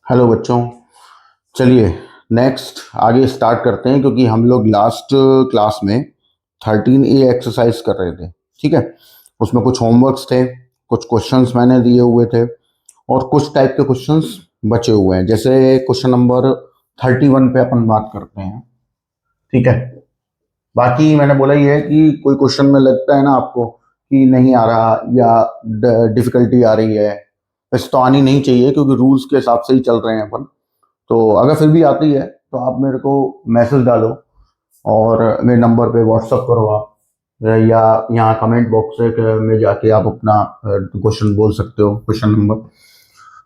Hello बच्चों। चलिए next आगे स्टार्ट करते हैं क्योंकि हम लोग लास्ट क्लास में 13A एक्सरसाइज कर रहे थे। ठीक है, उसमें कुछ होमवर्क्स थे, कुछ क्वेश्चंस मैंने दिए हुए थे और कुछ टाइप के क्वेश्चंस बचे हुए हैं। जैसे क्वेश्चन नंबर 31 पे अपन बात करते हैं। ठीक है, बाकी मैंने बोला ही है कि कोई क्वेश्चन में लगता है ना आपको कि नहीं आ रहा या डिफिकल्टी आ रही है, वैसे तो आनी नहीं चाहिए क्योंकि रूल्स के हिसाब से ही चल रहे हैं अपन। तो अगर फिर भी आती है तो आप मेरे को मैसेज डालो और मेरे नंबर पे व्हाट्सअप करो आप, या यहाँ कमेंट बॉक्स में जाके आप अपना क्वेश्चन बोल सकते हो। क्वेश्चन नंबर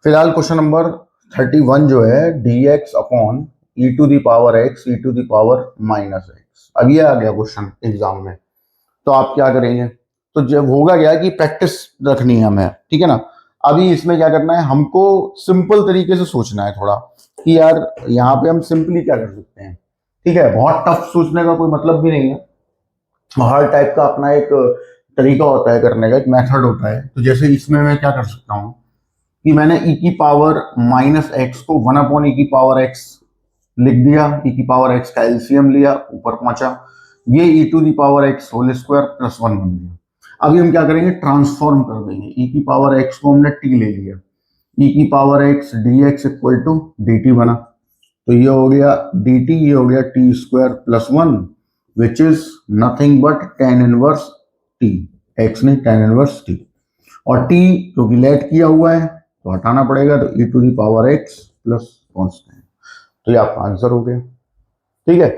फिलहाल क्वेश्चन नंबर 31 जो है, d x upon e to the power x e to the power minus x. अब ये आ गया क्वेश्चन एग्जाम में, तो आप क्या करेंगे? तो जब होगा क्या कि प्रैक्टिस रखनी है हमें, ठीक है ना। अभी इसमें क्या करना है, हमको सिंपल तरीके से सोचना है थोड़ा कि यार यहाँ पे हम सिंपली क्या कर सकते हैं। ठीक है, बहुत टफ सोचने का कोई मतलब भी नहीं है। हर टाइप का अपना एक तरीका होता है करने का, एक मेथड होता है। तो जैसे इसमें मैं क्या कर सकता हूँ कि मैंने ई की पावर माइनस एक्स को 1 अपॉन ई की पावर एक्स लिख दिया। ई की पावर एक्स का एलसीएम लिया, ऊपर पहुंचा, ये e to the power x whole square plus 1 बन गया। अभी हम क्या करेंगे, ट्रांसफॉर्म कर देंगे। ई की पावर एक्स को हमने टी ले लिया, ई की power x d x equal to d t बना। तो ये हो गया डी टी, ये हो गया t square plus 1, which is nothing but tan inverse t. X नहीं, टेन इनवर्स टी। और टी क्योंकि लेट किया हुआ है तो हटाना पड़ेगा, तो e to the power x plus constant. तो ये आपका आंसर हो गया। ठीक है,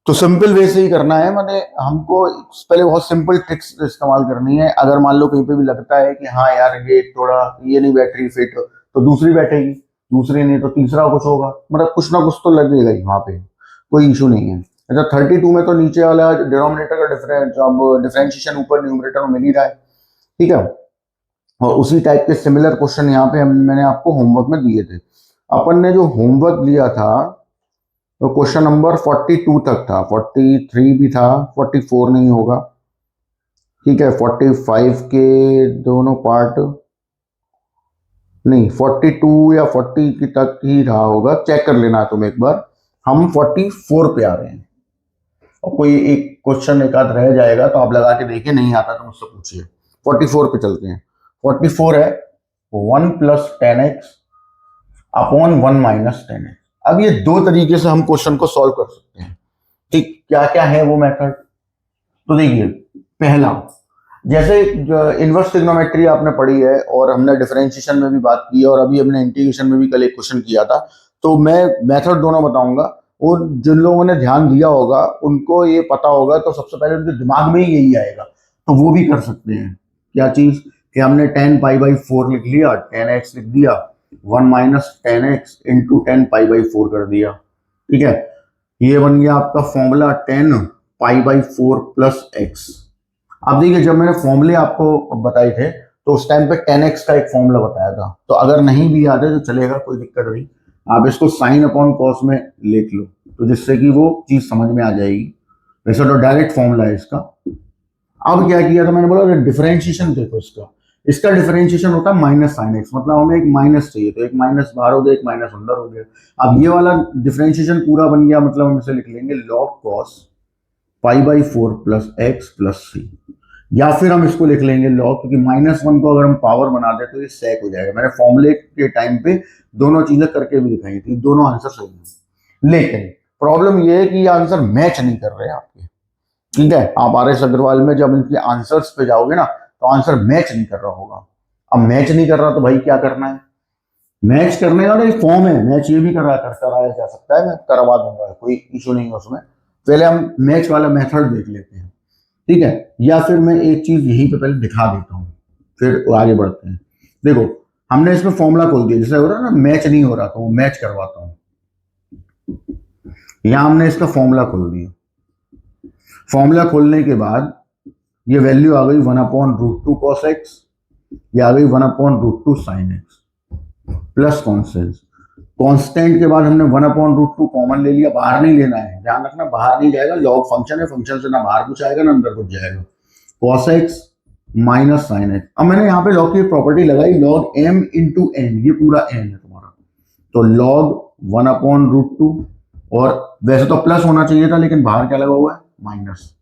तो सिंपल वे से ही करना है। मैंने हमको पहले बहुत सिंपल ट्रिक्स इस्तेमाल करनी है। अगर मान लो कहीं पे भी लगता है कि हाँ यार ये थोड़ा ये नहीं बैठ रही फिट, तो दूसरी बैठेगी, दूसरी नहीं तो तीसरा कुछ होगा, मतलब कुछ ना कुछ तो लगेगा ही वहां पे, कोई इशू नहीं है। अच्छा, 32 में तो नीचे वाला डिनोमिनेटर का डिफरेंस, अब डिफरेंशिएशन ऊपर न्यूमरेटर में मिल ही रहा है। ठीक है, और उसी टाइप के सिमिलर क्वेश्चन यहाँ पे मैंने आपको होमवर्क में दिए थे। अपन ने जो होमवर्क लिया था तो क्वेश्चन नंबर 42 तक था, 43 भी था, 44 नहीं होगा। ठीक है, 45 के दोनों पार्ट नहीं, 42 या 40 की तक ही रहा होगा, चेक कर लेना तुम एक बार। हम 44 पे आ रहे हैं और कोई एक क्वेश्चन एक आध रह जाएगा तो आप लगा के देखिए, नहीं आता तो मुझसे पूछिए। 44 पे चलते हैं। 44 है 1 plus ten x upon 1 minus ten x. अब ये दो तरीके से हम क्वेश्चन को सॉल्व कर सकते हैं। ठीक, क्या क्या है वो मेथड? तो देखिए, पहला, जैसे इनवर्स ट्रिग्नोमेट्री आपने पढ़ी है और हमने डिफरेंशिएशन में भी बात की है और अभी हमने इंटीग्रेशन में भी कल एक क्वेश्चन किया था। तो मैं मेथड दोनों बताऊंगा और जिन लोगों ने ध्यान दिया होगा उनको ये पता होगा, तो सबसे पहले उनके दिमाग में ही यही आएगा, तो वो भी कर सकते हैं। क्या चीज कि हमने 10 पाई बाई 4 लिख लिया, 10x लिख दिया, 1 minus 10x into 10 pi by 4 कर दिया। ठीक है, ये बन गया आपका formula 10 pi by 4 plus x. अब देखिए, जब मैंने फॉर्मूले आपको बताए थे तो उस टाइम पे 10x का एक फॉर्मूला बताया था, तो अगर नहीं भी याद है तो चलेगा, कोई दिक्कत नहीं। आप इसको साइन अपॉन कॉस में लिख लो, तो जिससे कि वो चीज समझ में आ जाएगी। वैसे तो डायरेक्ट फॉर्मूला है इसका। अब क्या किया था, मैंने बोला डिफरेंशिएशन देखो इसका, इसका डिफरेंशिएशन होता है माइनस साइन एक्स, मतलब हमें एक माइनस चाहिए तो एक माइनस बाहर हो गया, एक माइनस अंदर हो गया। अब ये वाला डिफरेंशिएशन पूरा बन गया, मतलब हम इसे लिख लेंगे log cos pi by 4 plus x plus c, या फिर हम इसको लिख लेंगे लॉग, क्योंकि -1 को अगर हम पावर बना दे तो ये सेक हो जाएगा। मैंने फॉर्मूले के टाइम पे दोनों चीजें करके भी दिखाई थी, दोनों आंसर सही है। लेकिन प्रॉब्लम ये है कि ये आंसर मैच नहीं कर रहे आपके। ठीक है, आप आर एस अग्रवाल में जब इनके आंसर्स पे जाओगे ना तो आंसर मैच नहीं कर रहा होगा। अब मैच नहीं कर रहा तो भाई क्या करना है, मैच करने का एक फॉर्म है, मैच ये भी कराया जा सकता है, मैं करवा दूंगा, कोई इशू नहीं है उसमें। पहले हम मैच वाला मेथड देख लेते हैं। ठीक है, या फिर मैं एक चीज यहीं पे पहले दिखा देता हूँ, फिर आगे बढ़ते हैं। देखो, हमने इसमें फॉर्मूला खोल दिया, जैसे हो रहा है ना मैच नहीं हो रहा तो वो मैच करवाता हूँ। यहां हमने इसका फॉर्मूला खोल दिया। फॉर्मूला खोलने के बाद ये वैल्यू आ गई 1/√2 cos x, ये आ गई 1/√2 sin x plus constant. Constant के बाद हमने 1/√2 कॉमन ले लिया, बाहर नहीं लेना है, ध्यान रखना बाहर नहीं जाएगा, लॉग फंक्शन है, फंक्शन से ना बाहर कुछ आएगा ना अंदर कुछ जाएगा। cos x minus sine x. अब मैंने यहाँ पे लॉग की प्रॉपर्टी लगाई, लॉग m इंटू एन, ये पूरा n है तुम्हारा, तो log 1/√2, और वैसे तो प्लस होना चाहिए था लेकिन बाहर क्या लगा हुआ है, माइनस।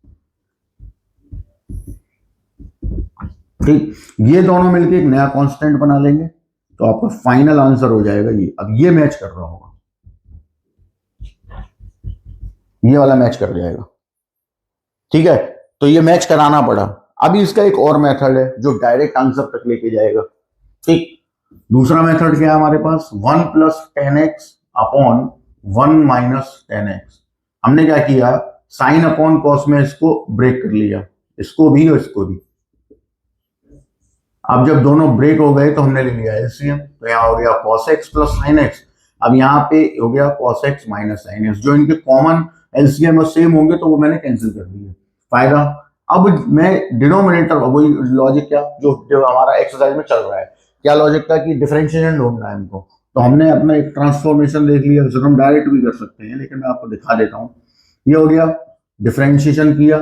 ठीक, ये दोनों मिलके एक नया कांस्टेंट बना लेंगे तो आपका फाइनल आंसर हो जाएगा ये। अब ये मैच कर रहा होगा, ये वाला मैच कर जाएगा। ठीक है, तो ये मैच कराना पड़ा। अभी इसका एक और मेथड है जो डायरेक्ट आंसर तक लेके जाएगा। ठीक, दूसरा मेथड क्या है हमारे पास, 1 + 10x अपॉन 1 - 10x। हमने क्या किया, साइन अपॉन कॉस में इसको ब्रेक कर लिया, इसको भी और इसको भी। अब जब दोनों ब्रेक हो गए तो हमने ले लिया एलसीएम, तो यहाँ हो गया cos x + sin x। अब यहाँ पे हो गया cos x - sin x, जो इनके कॉमन एलसीएम और सेम होंगे तो वो मैंने कैंसिल कर दिया। फायदा, अब मैं डिनोमिनेटर, वही लॉजिक क्या जो हमारा एक्सरसाइज में चल रहा है, क्या लॉजिक था कि डिफरेंशिएशन ढूंढना है हमको, तो हमने अपना एक ट्रांसफॉर्मेशन देख लिया, जिसे हम डायरेक्ट भी कर सकते हैं लेकिन मैं आपको दिखा देता हूँ। ये हो गया, डिफरेंशिएशन किया,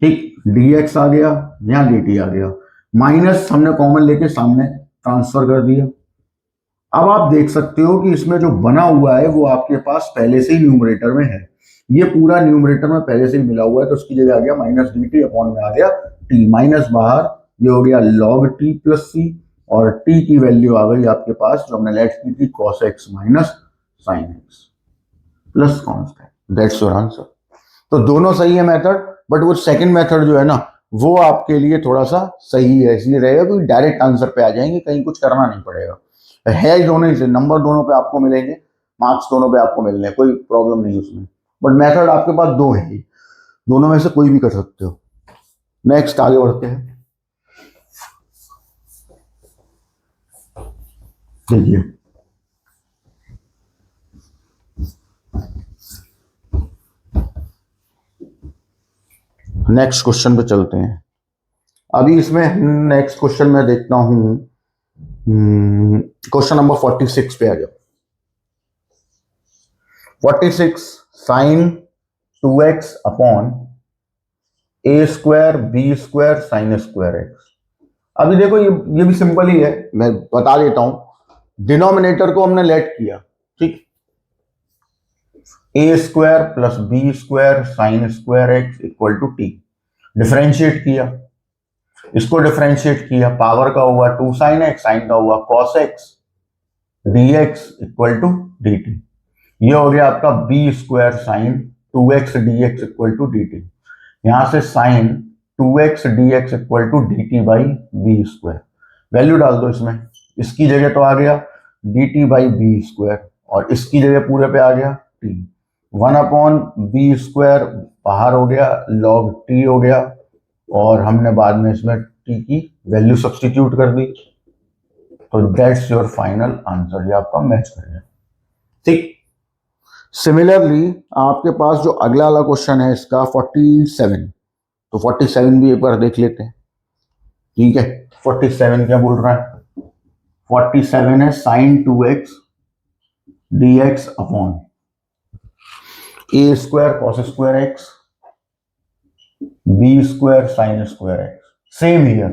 ठीक, dx आ गया, यहाँ dt आ गया, माइनस हमने कॉमन लेके सामने ट्रांसफर कर दिया। अब आप देख सकते हो कि इसमें जो बना हुआ है वो आपके पास पहले से ही न्यूमरेटर में है, ये पूरा न्यूमरेटर में पहले से ही मिला हुआ है, तो उसकी जगह आ गया -dt अपॉन में आ गया t, माइनस बाहर, ये हो गया log t + c, और t की वैल्यू आ गई आपके पास जो हमने लेट की थी, cos x - sin x plus constant. That's your answer. तो दोनों सही है मेथड, बट वो सेकंड मेथड जो है ना वो आपके लिए थोड़ा सा सही है, इसलिए रहेगा कि डायरेक्ट आंसर पे आ जाएंगे, कहीं कुछ करना नहीं पड़ेगा। है दोनों ही से, नंबर दोनों पे आपको मिलेंगे, मार्क्स दोनों पे आपको मिलने, कोई प्रॉब्लम नहीं उसमें, बट मेथड आपके पास दो है, दोनों में से कोई भी कर सकते हो। नेक्स्ट आगे बढ़ते हैं। देखिए नेक्स्ट क्वेश्चन पे चलते हैं। अभी इसमें नेक्स्ट क्वेश्चन में देखता हूं, क्वेश्चन नंबर 46 पे आ जाओ। 46, sin 2x upon a² b² sin² x। अभी देखो ये भी सिंपल ही है, मैं बता देता हूं। डिनोमिनेटर को हमने लेट किया, ठीक, a² + b² sin² x = t। Differentiate किया, इसको डिफरेंशिएट किया, पावर का हुआ 2 sin x, साइन का हुआ cos x, dx = dt। ये हो गया आपका b² sin 2x dx = dt। यहां से sin 2x dx = dt/b²। Value डाल दो इसमें, इसकी जगह तो आ गया dt/b², और इसकी जगह पूरे पे आ गया t। 1/b² बाहर हो गया, log t हो गया, और हमने बाद में इसमें t की वैल्यू सब्स्टिट्यूट कर दी, तो दैट्स योर फाइनल आंसर। ये आपका मैच करेगा, ठीक। सिमिलरली आपके पास जो अगला वाला क्वेश्चन है इसका 47, तो 47 भी एक बार देख लेते हैं, ठीक है। 47 क्या बोल रहा है, 47 है sin 2x dx upon a² cos² x b² sin² x। Same here,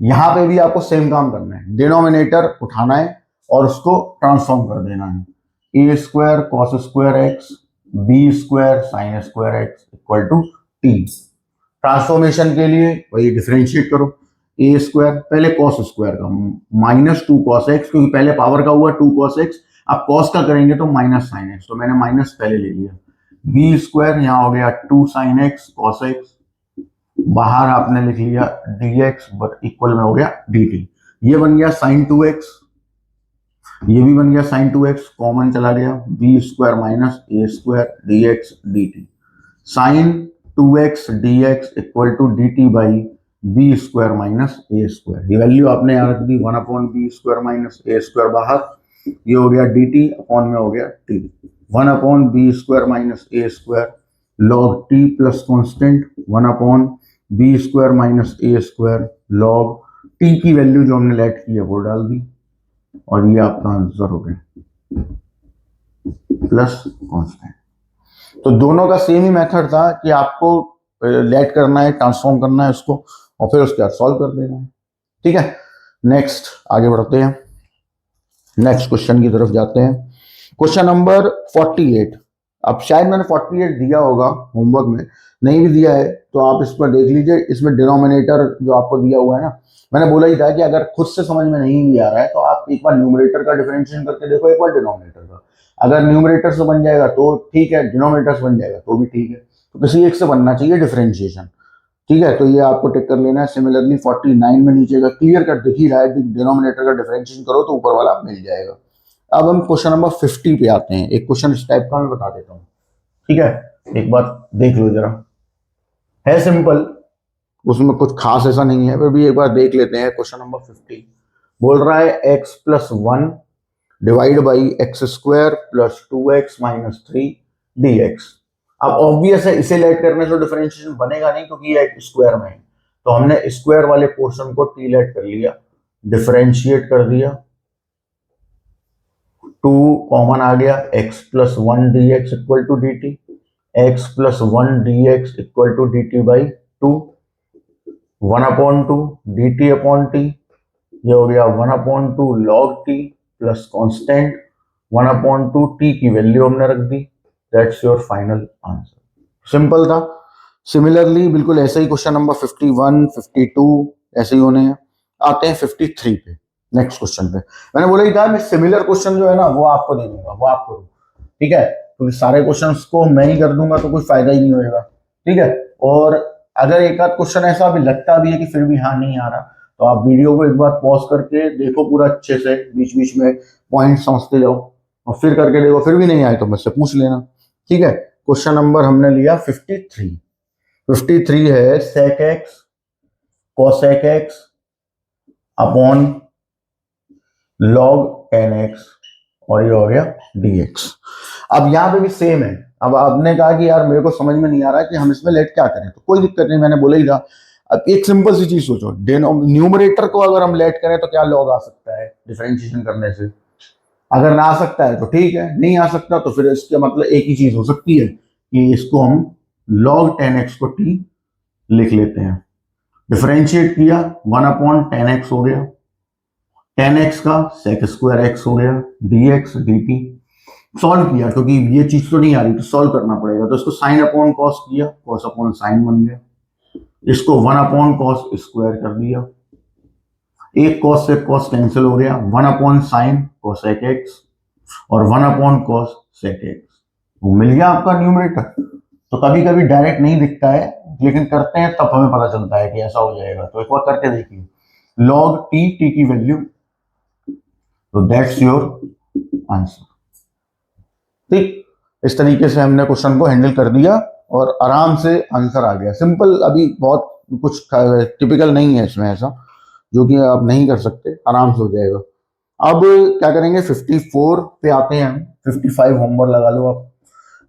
यहां पे भी आपको सेम काम करना है, डिनोमिनेटर उठाना है और उसको ट्रांसफॉर्म कर देना है, a² cos² x b² sin² x = t। Transformation के लिए वही डिफरेंशिएट करो, a² पहले cos² का -2 cos x, क्योंकि पहले पावर का हुआ 2 cos x, अब cos का करेंगे तो -sin x, तो मैंने माइनस पहले ले लिया, b² यहाँ हो गया 2 sin x cos x, बाहर आपने लिख लिया dx इक्वल में हो गया dt। ये बन गया sin 2x, ये भी बन गया sin 2x, कॉमन चला गया, b² - a² dx dt। sin 2x dx = dt/b² - a²। ये वैल्यू आपने यहाँ रख दी, 1/b² - a² बाहर, ये हो गया dt अपॉन में हो गया t, 1/b² - a² log t plus constant, 1/b² - a² log t की वैल्यू जो हमने लेट की है वो डाल दी, और ये आपका आंसर हो गया प्लस कॉन्स्टेंट। तो दोनों का सेम ही मेथड था कि आपको लेट करना है, ट्रांसफॉर्म करना है उसको, और फिर उसके बाद सॉल्व कर देना है, ठीक है। नेक्स्ट आगे बढ़ते हैं। नेक्स्ट क्वेश्चन की तरफ जाते हैं। Question number 48। अब शायद मैंने 48 दिया होगा होमवर्क में, नहीं भी दिया है तो आप इस पर देख लीजिए। इसमें डिनोमिनेटर जो आपको दिया हुआ है ना, मैंने बोला ही था कि अगर खुद से समझ में नहीं भी आ रहा है तो आप एक बार न्यूमरेटर का डिफरेंशिएशन करके देखो, एक बार डिनोमिनेटर का। अगर न्यूमरेटर से बन जाएगा तो ठीक है, डिनोमिनेटर से बन जाएगा तो भी ठीक है। तो किसी एक से बनना चाहिए डिफरेंशिएशन। ठीक है, तो ये आपको टिक कर लेना है। सिमिलरली 49 में नीचे का क्लियर कट दिख ही रहा है कि डिनोमिनेटर का डिफरेंशिएशन करो तो ऊपर वाला मिल जाएगा। अब हम क्वेश्चन नंबर 50 पे आते हैं। एक क्वेश्चन इस टाइप का मैं बता देता हूँ, ठीक है, एक बार देख लो जरा। है सिंपल, उसमें कुछ खास ऐसा नहीं है, फिर भी एक बार देख लेते हैं। क्वेश्चन नंबर 50 बोल रहा है x+1 divide by x² plus 2x-3 dx। अब ऑब्वियस है इसे लेट करने से डिफरेंशिएशन बनेगा नहीं क्योंकि ये स्क्वायर में है, तो हमने स्क्वायर वाले पोर्शन को t लेट कर लिया, डिफरेंशिएट कर दिया, 2 कॉमन आ गया, x+1 dx equal to dt, x+1 dx equal to dt by 2, 1/2 dt upon t, ये हो गया 1/2 log t plus constant 1/2 t की वैल्यू हमने रख दी। That's your final answer. Simple था। सिमिलरली बिल्कुल ऐसे ही क्वेश्चन नंबर 51, 52 ऐसे ही होने हैं। आते हैं 53 पे, नेक्स्ट क्वेश्चन पे। मैंने बोला ही था मैं सिमिलर क्वेश्चन जो है ना वो आपको दे दूंगा, वो आप करो, ठीक है, क्योंकि सारे क्वेश्चंस को मैं ही कर दूंगा तो कोई फायदा ही नहीं होगा, ठीक है। और अगर एक आध क्वेश्चन ऐसा भी लगता भी है कि फिर भी हाँ नहीं आ रहा, तो आप वीडियो को एक बार पॉज करके देखो पूरा अच्छे से, बीच बीच में पॉइंट समझते जाओ और फिर करके देखो, फिर भी नहीं आए तो मुझसे पूछ लेना, ठीक है। क्वेश्चन नंबर हमने लिया 53। 53 है sec x cosec x upon log tan x और ये हो गया dx। अब यहाँ पे भी सेम है। अब आपने कहा कि यार मेरे को समझ में नहीं आ रहा कि हम इसमें लेट क्या करें, तो कोई दिक्कत नहीं, मैंने बोला ही था। अब एक सिंपल सी चीज सोचो, न्यूमरेटर को अगर हम लेट करें तो क्या लॉग आ सकता है डिफरेंशिएशन करने से? अगर ना आ सकता है तो ठीक है, नहीं आ सकता तो फिर इसका मतलब एक ही चीज हो सकती है कि इसको हम log tan x को t लिख लेते हैं। डिफरेंशिएट किया 1/tan x हो गया, tan x का sec² x हो गया, dx dt। सॉल्व किया क्योंकि ये चीज तो नहीं आ रही तो सॉल्व करना पड़ेगा, तो इसको साइन अपॉन कॉस किया, कॉस अपॉन साइन बन गया। इसको 1/cos² कर दिया, एक कॉस से कॉस कैंसिल हो गया, 1/sin cosec x और 1/cos sec x, वो मिल गया आपका न्यूमरेटर। तो कभी कभी डायरेक्ट नहीं दिखता है, लेकिन करते हैं तब हमें पता चलता है कि ऐसा हो जाएगा। तो एक बार करके देखिए, log t की वैल्यू, तो दैट्स योर आंसर। ठीक, इस तरीके से हमने क्वेश्चन को हैंडल कर दिया और आराम से आंसर आ गया। सिंपल, अभी बहुत कुछ टिपिकल नहीं है इसमें ऐसा जो कि आप नहीं कर सकते, आराम से हो जाएगा। अब क्या करेंगे, 54 पे आते हैं हम। 55 होमवर्क लगा लो आप।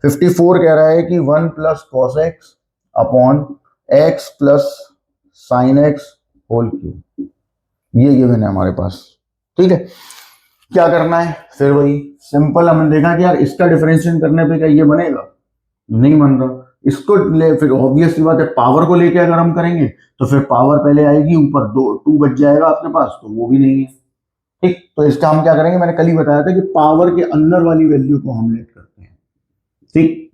54 कह रहा है कि 1+cos x upon x plus sine x whole cube, ये गिवन है हमारे पास, ठीक है। क्या करना है, फिर वही सिंपल, हमने देखा कि यार इसका डिफरेंशिएशन करने पे क्या ये बनेगा, नहीं बन रहा। इसको ले, फिर ऑब्वियस सी बात है पावर को लेके अगर हम करेंगे तो फिर पावर पहले आएगी, ऊपर 2 बच जाएगा आपके पास, तो वो भी नहीं है, ठीक। तो इसका हम क्या करेंगे, मैंने कल ही बताया था कि पावर के अंदर वाली वैल्यू को हम लेट करते हैं, ठीक।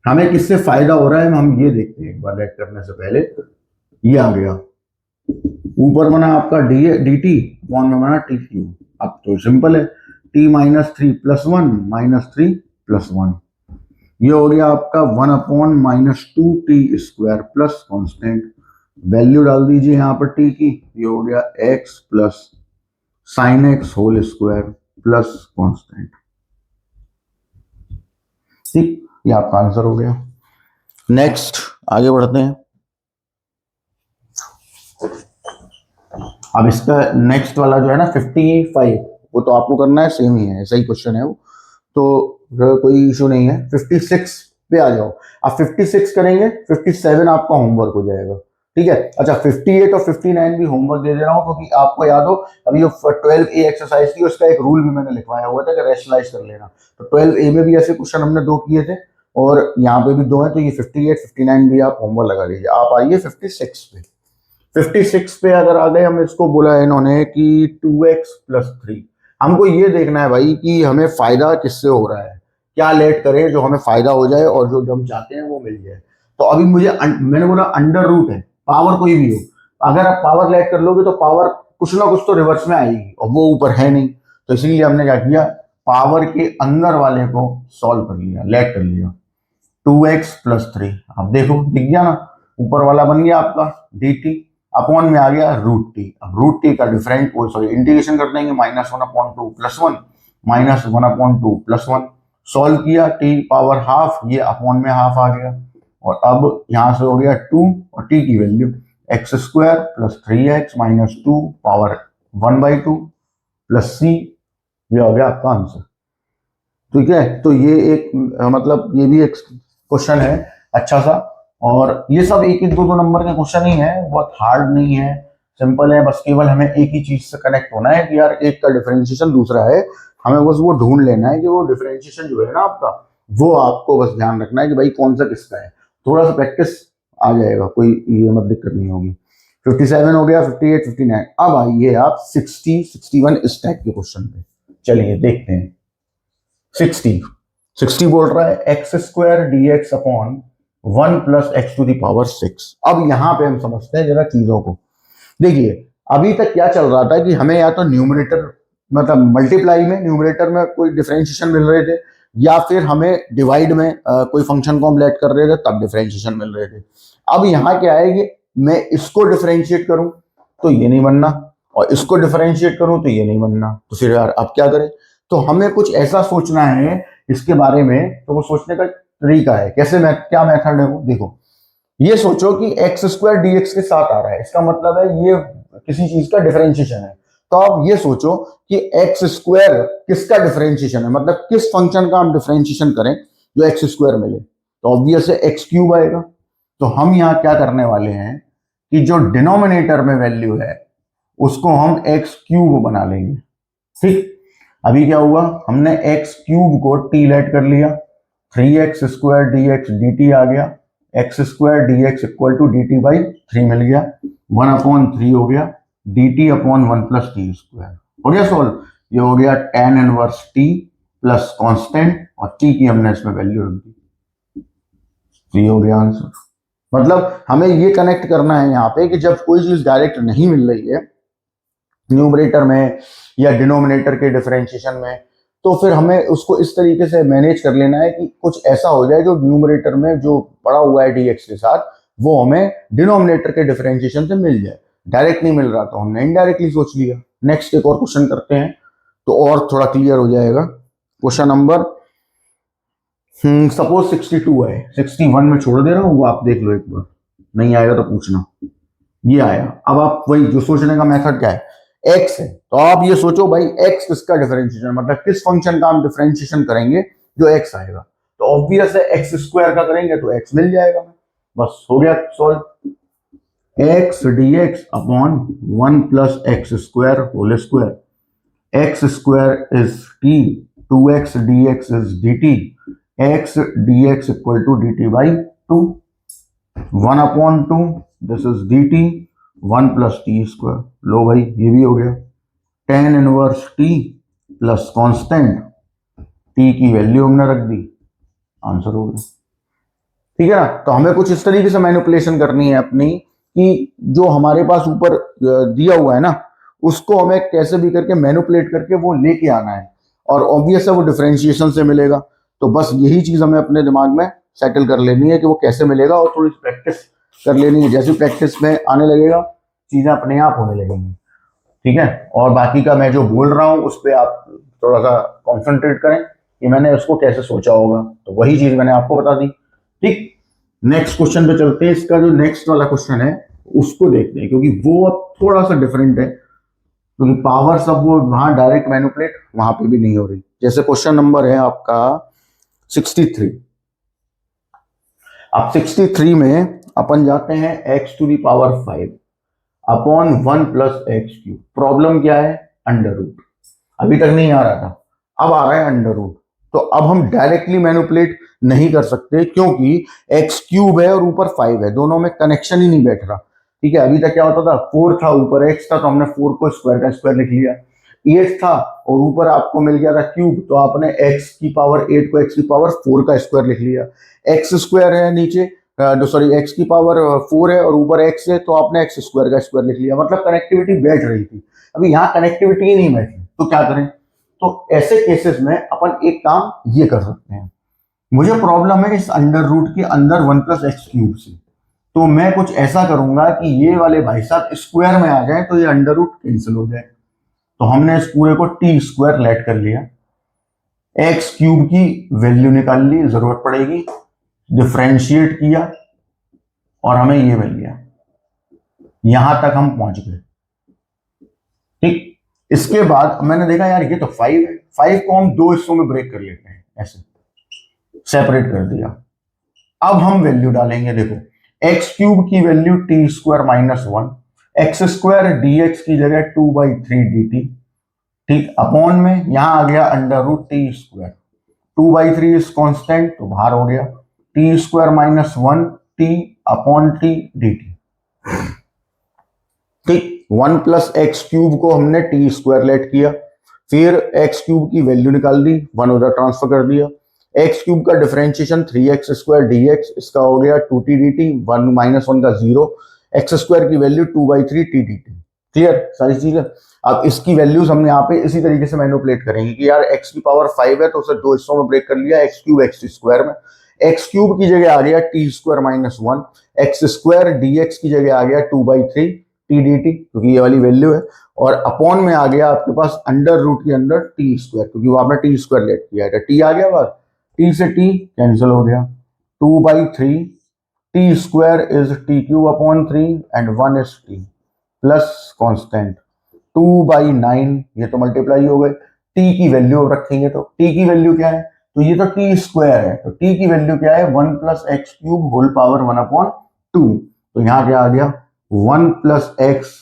हमें किससे फायदा हो रहा है हम ये देखते हैं एक बार। लेट करने से पहले ये आ गया, ऊपर बना आपका dt, अपॉन में बना t क्यूब। अब तो सिंपल है, t -3+1 -3+1, ये हो गया आपका 1/-2t² प्लस कॉन्स्टेंट, वैल्यू डाल दीजिए यहाँ पर t की, ये हो गया x plus sine x whole square plus constant, ठीक, ये आपका आंसर हो गया। नेक्स्ट आगे बढ़ते हैं। अब इसका नेक्स्ट वाला जो है ना 55, वो तो आपको करना है, सेम ही है, ऐसा ही क्वेश्चन है वो, तो कोई इशू नहीं है। 56 पे आ जाओ। आप 56 करेंगे, 57 आपका होमवर्क हो जाएगा, ठीक है। अच्छा, 58 और 59 भी होमवर्क दे दे रहा हूँ क्योंकि आपको याद हो अभी जो 12A एक्सरसाइज थी उसका एक रूल भी मैंने लिखवाया हुआ था कि रैशनलाइज कर लेना। तो 12A में भी ऐसे क्वेश्चन हमने 2 किए थे और यहाँ पे भी 2 हैं, तो ये 58, 59 भी आप होमवर्क लगा लीजिए। आप आइए 56 पे। 56 पे अगर आ गए, हम इसको बोला है इन्होंने कि 2x + 3, हमको ये देखना है भाई कि हमें फायदा किससे हो रहा है, क्या लेट करें जो हमें फायदा हो जाए और जो हम चाहते हैं वो मिल जाए। तो अभी मुझे मैंने बोला अंडर रूट है, पावर कोई भी हो, अगर आप पावर लेट कर लोगे तो पावर कुछ ना कुछ तो रिवर्स में आएगी और वो ऊपर है नहीं, तो इसलिए हमने क्या किया, पावर के अंदर वाले को सॉल्व कर लिया, लेट कर लिया। 2x+3, अब देखो दिख गया ना, ऊपर वाला बन गया आपका dt, अपॉन में आ गया रूट टी। अब रूट टी का डिफरेंट वो सॉरी इंटीग्रेशन कर देंगे, -1/2 + 1 -1/2 + 1, सॉल्व किया, टी पावर हाफ, ये अपॉन में हाफ आ गया, और अब यहां से हो गया 2 और टी की value x² + 3x - 2 power 1/2 + c, ये हो गया आपका आंसर। ठीक है, तो ये एक मतलब ये भी एक क्वेश्चन है अच्छा सा, और ये सब एक एक दो दो नंबर के क्वेश्चन ही है, बहुत हार्ड नहीं है, सिंपल है, बस केवल हमें एक ही चीज से कनेक्ट होना है कि यार एक का डिफरेंशिएशन दूसरा है, हमें बस वो ढूंढ लेना है कि वो डिफरेंशिएशन जो है ना आपका, वो आपको बस ध्यान रखना है कि भाई कौन सा किसका है, थोड़ा सा प्रैक्टिस आ जाएगा, कोई ये मत दिक्कत नहीं होगी। 57 हो गया, 58, 59, अब आइए आप 60, 61 इस टाइप के क्वेश्चन पे, चलिए देखते हैं। 60 बोल रहा है x² dx अपॉन 1 + x⁶। अब यहां पे हम समझते हैं जरा चीजों को। देखिए अभी तक क्या चल रहा था कि हमें या तो न्यूमरेटर मतलब मल्टीप्लाई में न्यूमरेटर में कोई डिफरेंशिएशन मिल रहे थे, या फिर हमें डिवाइड में कोई फंक्शन को हम लेट कर रहे थे तब डिफरेंशिएशन मिल रहे थे। अब यहाँ क्या है कि मैं इसको डिफरेंशिएट करूं तो ये नहीं बनना, और इसको डिफरेंशिएट करूं तो ये नहीं बनना, तो फिर यार अब क्या करें, तो हमें कुछ ऐसा सोचना है इसके बारे में, तो वो सोचने का तरीका है कैसे, क्या मेथड है वो देखो। ये सोचो कि x² dx के साथ आ रहा है, इसका मतलब है ये किसी चीज का डिफरेंशिएशन है, तो आप ये सोचो कि x² किसका डिफरेंशिएशन है, मतलब किस फंक्शन का हम डिफरेंशिएशन करें जो x² मिले, तो ऑब्वियस है x³ आएगा। तो हम यहाँ क्या करने वाले हैं कि जो डिनोमिनेटर में वैल्यू है उसको हम x³ बना लेंगे। ठीक, अभी क्या हुआ, हमने x³ को t लेट कर लिया, 3x² dx dt आ गया, x² dx = dt/3 मिल गया, 1/3 हो गया, dt/1 + t² हो गया सॉल्व। ये हो गया tan inverse t plus constant, और t की हमने इसमें वैल्यू रख दी, ये हो गया आंसर। मतलब हमें ये कनेक्ट करना है यहाँ पे कि जब कोई चीज डायरेक्ट नहीं मिल रही है न्यूमरेटर में या डिनोमिनेटर के डिफरेंशिएशन में, तो फिर हमें उसको इस तरीके से मैनेज कर लेना है कि कुछ ऐसा हो जाए जो न्यूमरेटर में जो पड़ा हुआ है dx के साथ वो हमें डिनोमिनेटर के डिफरेंशिएशन से मिल जाए। डायरेक्ट नहीं मिल रहा तो हमने इनडायरेक्टली सोच लिया। नेक्स्ट एक और क्वेश्चन करते हैं तो और थोड़ा क्लियर हो जाएगा। क्वेश्चन नंबर सपोज 62 है, 61 में छोड़ दे रहा हूँ, वो आप देख लो एक बार, नहीं आएगा तो पूछना। ये आया, अब आप वही जो सोचने का मेथड क्या है, x है तो आप ये सोचो भाई x किसका डिफरेंशिएशन, मतलब किस फंक्शन का हम डिफरेंशिएशन करेंगे जो x आएगा, तो ऑब्वियस है x² का करेंगे तो x मिल जाएगा, बस हो गया सॉल्व। x dx अपॉन 1 + x² whole square, x² is t, 2x dx is dt, x dx = dt/2, 1/2 this is dt, 1 + t²। लो भाई ये भी हो गया, tan inverse t plus constant, t की वैल्यू हमने रख दी, आंसर हो गया। ठीक है ना, तो हमें कुछ इस तरीके से मैनिपुलेशन करनी है अपनी कि जो हमारे पास ऊपर दिया हुआ है ना उसको हमें कैसे भी करके मैनिपुलेट करके वो लेके आना है, और ऑब्वियस है वो डिफरेंशिएशन से मिलेगा, तो बस यही चीज हमें अपने दिमाग में सेटल कर लेनी है कि वो कैसे मिलेगा, और थोड़ी प्रैक्टिस कर लेनी है, जैसे प्रैक्टिस में आने लगेगा चीजें अपने आप होने लगेंगी। ठीक है, और बाकी का मैं जो बोल रहा हूँ उस पर आप थोड़ा सा कॉन्सेंट्रेट करें कि मैंने उसको कैसे सोचा होगा, तो वही चीज मैंने आपको बता दी। ठीक, नेक्स्ट क्वेश्चन पे चलते हैं। इसका जो नेक्स्ट वाला क्वेश्चन है उसको देखते हैं, क्योंकि वो अब थोड़ा सा डिफरेंट है, क्योंकि पावर सब वो वहां डायरेक्ट मैनिपुलेट वहां पे भी नहीं हो रही। जैसे क्वेश्चन नंबर है आपका 63। अब 63 में अपन जाते हैं x⁵ अपॉन 1 + x³। प्रॉब्लम क्या है, अंडर रूट, अभी तक नहीं आ रहा था, अब आ रहा है अंडर रूट, तो अब हम डायरेक्टली मैनिपुलेट नहीं कर सकते क्योंकि x³ है और ऊपर 5 है, दोनों में कनेक्शन ही नहीं बैठ रहा। ठीक है, अभी तक क्या होता था, 4 था ऊपर x था तो हमने 4 को स्क्वायर का स्क्वायर लिख लिया, 8 था और ऊपर आपको मिल गया था क्यूब, तो आपने x की पावर 8 को x की पावर 4 का स्क्वायर लिख लिया। x स्क्वायर है नीचे, सॉरी x की पावर 4 है और ऊपर x है, तो आपने x स्क्वायर का स्क्वायर लिख लिया। मतलब कनेक्टिविटी बैठ रही थी। अभी यहाँ कनेक्टिविटी ही नहीं बैठी तो क्या करें? तो ऐसे केसेस में अपन एक काम ये कर सकते हैं। मुझे प्रॉब्लम है इस अंडर रूट के अंदर 1 प्लस एक्स क्यूब से, तो मैं कुछ ऐसा करूंगा कि ये वाले भाई साहब स्क्वायर में आ जाए तो ये अंडर रूट कैंसिल हो जाए। तो हमने इस पूरे को टी स्क्वायर लेट कर लिया, एक्स क्यूब की वैल्यू निकाल ली, जरूरत पड़ेगी, डिफ्रेंशिएट किया और हमें ये मिल गया। यहां तक हम पहुंच गए। ठीक, इसके बाद मैंने देखा यार ये तो 5 है, 5 को हम दो हिस्सों में ब्रेक कर लेते हैं, ऐसे सेपरेट कर दिया। अब हम वैल्यू डालेंगे, देखो एक्स क्यूब की value T square minus 1, x square d x की जगह 2/3 dt, ठीक, अपॉन में यहां आ गया under root t square, 2/3 is constant तो बाहर हो गया, t square minus 1 t upon t dt। ठीक, 1 प्लस एक्स क्यूब को हमने टी स्क्वायर लेट किया, फिर एक्स क्यूब की वैल्यू निकाल दी, 1 उधर ट्रांसफर कर दिया, एक्स क्यूब का डिफरेंशिएशन 3x स्क्वायर dx, इसका हो गया 2t dt, 1 माइनस 1 का 0, एक्स स्क्वायर की वैल्यू 2/3 t dt। क्लियर सारी चीजें? अब इसकी वैल्यूज हमने यहाँ पे इसी तरीके से मैनिपुलेट करेंगे कि यार x की पावर 5 है तो उसे दो हिस्सों में ब्रेक कर लिया, एक्स क्यूब एक्स स्क्वायर में, एक्स क्यूब की जगह आ गया t square minus 1, x square dx की जगह आ गया 2/3 टी डी टी, क्योंकि ये वाली वैल्यू है, और अपॉन में आ गया आपके पास अंडर रूट के अंदर टी स्क्वायर, क्योंकि वो आपने टी स्क्वायर लेट किया है, टी आ गया बाहर, टी से टी कैंसिल हो गया, 2/3 T square is T cube upon 3 and 1 is T plus constant 2/9, ये तो मल्टीप्लाई हो गए, टी की वैल्यू रखेंगे तो टी की वैल्यू क्या है, तो ये तो टी स्क्वायर है, तो टी की वैल्यू क्या है, 1 plus x cube whole power 1/2, तो यहाँ क्या आ गया 1 plus x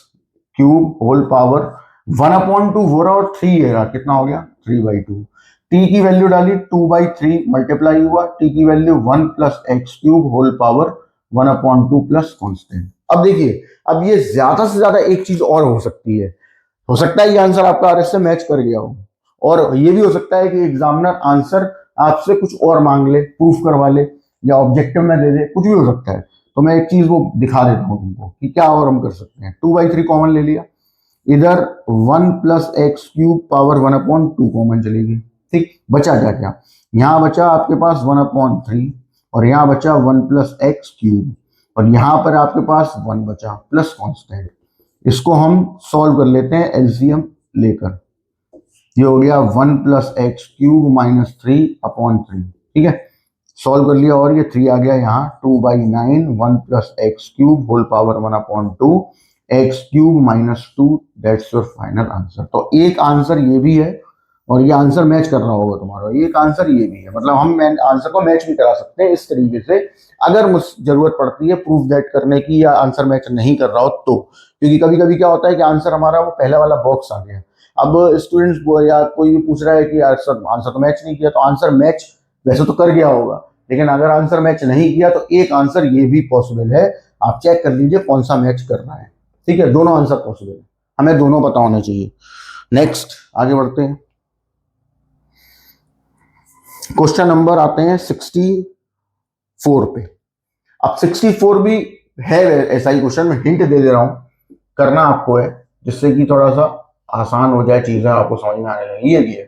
cube whole power 1/2 हो रहा और 3 है, कितना हो गया 3/2, टी की वैल्यू डाली 2/3 मल्टीप्लाई हुआ, टी की value 1 plus x cube whole power 1/2 plus constant. अब देखिए, अब ये ज्यादा से ज्यादा एक चीज और हो सकती है, हो सकता है ये आंसर आपका आरएस से मैच कर गया हो, और ये भी हो सकता है कि एग्जामिनर आंसर आपसे कुछ और मांग ले, प्रूफ करवा ले या ऑब्जेक्टिव में दे दे, कुछ भी हो सकता है। तो मैं एक चीज वो दिखा देता हूँ तुमको कि क्या और हम कर सकते हैं। 2/3 कॉमन ले लिया, इधर 1 plus x cube power 1/2 common चलेगी। ठीक, बचा क्या क्या, यहाँ बचा आपके पास 1/3 और यहाँ बचा 1 प्लस एक्स क्यूब, और यहाँ पर आपके पास 1 बचा प्लस कॉन्स्टेंट। इसको हम सॉल्व कर लेते हैं एलसीएम लेकर, ये हो गया 1 प्लस एक्स क्यूब माइनस 3/3। ठीक है, सॉल्व कर लिया और ये 3 आ गया यहाँ, 2/9 1 plus x cube whole power 1/2 x cube minus 2, that's your final answer. तो एक आंसर ये भी है और ये आंसर मैच कर रहा होगा तुम्हारा, एक आंसर ये भी है, मतलब हम आंसर को मैच भी करा सकते हैं इस तरीके से, अगर मुझ जरूरत पड़ती है प्रूफ दैट करने की या आंसर मैच नहीं कर रहा हो तो, क्योंकि कभी कभी क्या होता है कि आंसर हमारा वो पहला वाला बॉक्स आ गया, अब स्टूडेंट्स या कोई भी पूछ रहा है कि यार सर आंसर तो मैच नहीं किया, तो आंसर मैच वैसे तो कर गया होगा, लेकिन अगर आंसर मैच नहीं किया तो एक आंसर ये भी पॉसिबल है, आप चेक कर लीजिए कौन सा मैच कर रहा है। ठीक है, दोनों आंसर पॉसिबल है, हमें दोनों पता होने चाहिए। नेक्स्ट आगे बढ़ते हैं, क्वेश्चन नंबर आते हैं 64 पे। अब 64 भी है ऐसा ही क्वेश्चन, मैं हिंट दे दे रहा हूं, करना आपको है जिससे कि थोड़ा सा आसान हो जाए, चीजें आपको समझ में आने लगे। ये भी है,